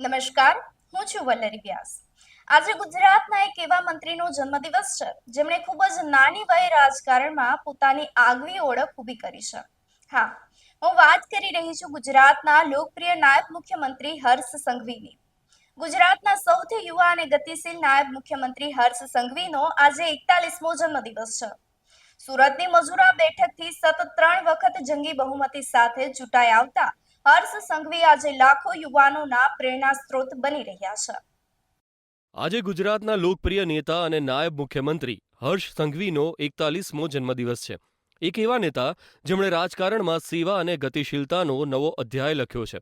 નમસ્કાર, હું છું વલ્લરી વ્યાસ. આજે ગુજરાતના એક એવા મંત્રીનો જન્મદિવસ છે જેમણે ખૂબ જ નાની વયે રાજકારણમાં પોતાની આગવી ઓળખ ઊભી કરી છે. હા, હું વાત કરી રહી છું ગુજરાતના લોકપ્રિય નાયબ મુખ્યમંત્રી હર્ષ સંઘવીની. ગુજરાતના સૌથી યુવા અને ગતિશીલ નાયબ મુખ્યમંત્રી હર્ષ સંઘવીનો આજે 41મો જન્મદિવસ છે. સુરતની મજુરા બેઠકથી સતત 3 વખત જંગી બહુમતી સાથે ચૂંટાઈ આવતા હર્ષ સંઘવી આજે લાખો યુવાનોના પ્રેરણા સ્ત્રોત બની રહ્યા છે. આજે ગુજરાતના લોકપ્રિય નેતા અને નાયબ મુખ્યમંત્રી હર્ષ સંઘવીનો 41મો જન્મદિવસ છે. એક એવા નેતા જેમણે રાજકારણમાં સેવા અને ગતિશીલતાનો નવો અધ્યાય લખ્યો છે.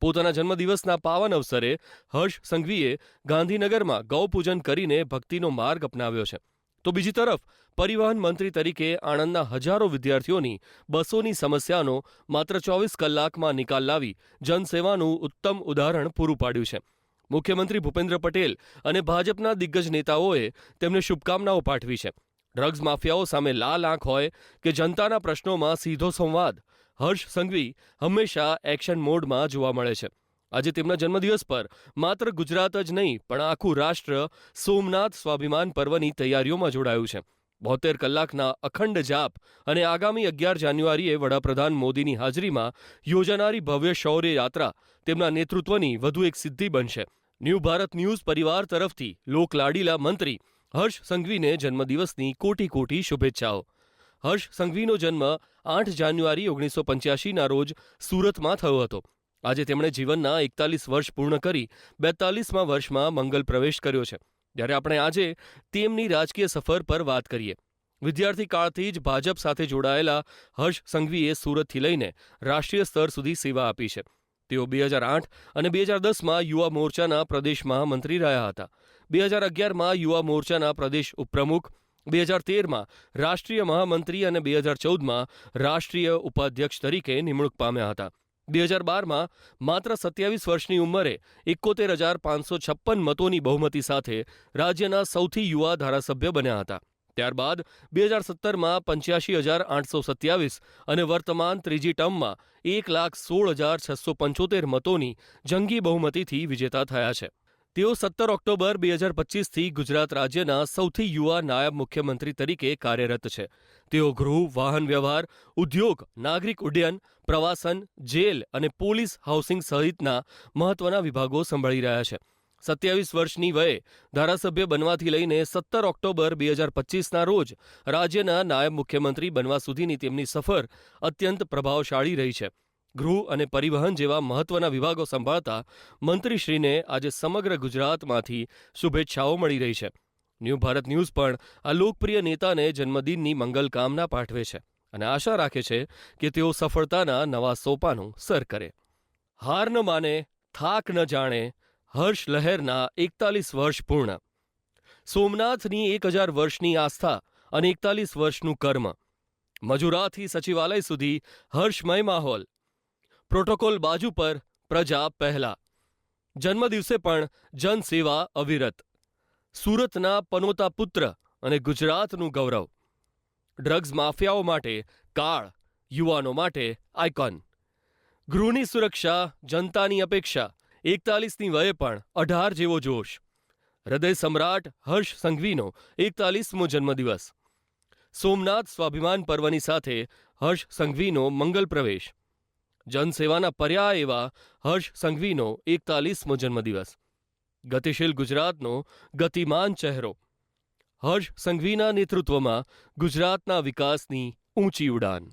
પોતાના જન્મદિવસના પાવન અવસરે હર્ષ સંઘવીએ ગાંધીનગરમાં ગૌપૂજન કરીને ભક્તિનો માર્ગ અપનાવ્યો છે. તો બીજી તરફ પરિવહન મંત્રી તરીકે આણંદના હજારો વિદ્યાર્થીઓની બસોની સમસ્યાનો માત્ર 24 કલાકમાં નિકાલ લાવી જનસેવાનું ઉત્તમ ઉદાહરણ પૂરું પાડ્યું છે. મુખ્યમંત્રી ભૂપેન્દ્ર પટેલ અને ભાજપના દિગ્ગજ નેતાઓએ તેમને શુભકામનાઓ પાઠવી છે. ડ્રગ્સ માફિયાઓ સામે લાલ આંખ હોય કે જનતાના પ્રશ્નોમાં સીધો સંવાદ, હર્ષ સંઘવી હંમેશા એક્શન મોડમાં જોવા મળે છે. આજે તેમના જન્મદિવસ પર માત્ર ગુજરાત જ નહીં પણ આખું રાષ્ટ્ર સોમનાથ સ્વાભિમાન પર્વની તૈયારીઓમાં જોડાયું છે. 72 કલાકના અખંડ જાપ અને આગામી 11 જાન્યુઆરીએ વડાપ્રધાન મોદીની હાજરીમાં યોજાનારી ભવ્ય શૌર્ય યાત્રા તેમના નેતૃત્વની વધુ એક સિદ્ધિ બનશે. ન્યૂ ભારત ન્યૂઝ પરિવાર તરફથી લોકલાડીલા મંત્રી હર્ષ સંઘવીને જન્મદિવસની કોટી કોટી શુભેચ્છાઓ. હર્ષ સંઘવીનો જન્મ 8 જાન્યુઆરી 1985ના રોજ સુરતમાં થયો હતો. આજે તેમણે જીવનના 41 વર્ષ પૂર્ણ કરી 42મા વર્ષમાં મંગલ પ્રવેશ કર્યો છે. ત્યારે આપણે આજે તેમની રાજકીય સફર પર વાત કરીએ. વિદ્યાર્થી કાળથી જ ભાજપ સાથે જોડાયેલા હર્ષ સંઘવીએ સુરતથી લઈને રાષ્ટ્રીય સ્તર સુધી સેવા આપી છે. તેઓ 2008 અને 2010માં યુવા મોરચાના પ્રદેશ મહામંત્રી રહ્યા હતા. 2011માં યુવા મોરચાના પ્રદેશ ઉપપ્રમુખ, 2013માં રાષ્ટ્રીય મહામંત્રી અને 2014માં રાષ્ટ્રીય ઉપાધ્યક્ષ તરીકે નિમણૂક પામ્યા હતા. 2012માં માત્ર 27 વર્ષની ઉંમરે 71,556 મતોની બહુમતી સાથે રાજ્યના સૌથી યુવા ધારાસભ્ય બન્યા હતા. ત્યારબાદ 2017માં 85,827 અને વર્તમાન ત્રીજી ટર્મમાં 1,16,675 મતોની જંગી બહુમતીથી વિજેતા થયા છે. તેઓ 17 ઓક્ટોબર 2025થી ગુજરાત રાજ્યના સૌથી યુવા નાયબ મુખ્યમંત્રી તરીકે કાર્યરત છે. તેઓ ગૃહ, વાહન વ્યવહાર, ઉદ્યોગ, નાગરિક ઉડ્ડયન, પ્રવાસન, જેલ અને પોલીસ હાઉસિંગ સહિતના મહત્વના વિભાગો સંભાળી રહ્યા છે. 27 વર્ષની વયે ધારાસભ્ય બનવાથી લઈને 17 ઓક્ટોબર 2025ના રોજ રાજ્યના નાયબ મુખ્યમંત્રી બનવા સુધીની તેમની સફર અત્યંત પ્રભાવશાળી રહી છે. ગૃહ અને પરિવહન જેવા મહત્વના વિભાગો સંભાળતા મંત્રીશ્રીને આજે સમગ્ર ગુજરાતમાંથી શુભેચ્છાઓ મળી રહી છે. ન્યૂ ભારત ન્યૂઝ પણ આ લોકપ્રિય નેતાને જન્મદિનની મંગલ કામના પાઠવે છે અને આશા રાખે છે કે તેઓ સફળતાના નવા સોપાનો સર કરે. હાર ન માને, થાક ન જાણે, હર્ષ લહેરના 41 વર્ષ પૂર્ણ. સોમનાથની 1000 વર્ષની આસ્થા અને 41 વર્ષનું કર્મ. મજુરાથી સચિવાલય સુધી હર્ષમય માહોલ. પ્રોટોકોલ બાજુ પર, પ્રજા પહેલા. જન્મદિવસે પણ જનસેવા અવિરત. સુરતના પનોતા પુત્ર અને ગુજરાતનું ગૌરવ. ડ્રગ્સ માફિયાઓ માટે કાળ, યુવાનો માટે આઇકોન. ગૃહની સુરક્ષા, જનતાની અપેક્ષા. 41ની વયે પણ 18 જેવો જોશ. હૃદય સમ્રાટ હર્ષ સંઘવીનો 41મો જન્મદિવસ. સોમનાથ સ્વાભિમાન પર્વની સાથે હર્ષ સંઘવીનો મંગલ પ્રવેશ. જનસેવાના પર્યાય એવા હર્ષ સંઘવીનો 41મો જન્મદિવસ. ગતિશીલ ગુજરાતનો ગતિમાન ચહેરો. હર્ષ સંઘવીના નેતૃત્વમાં ગુજરાતના વિકાસની ઊંચી ઉડાન.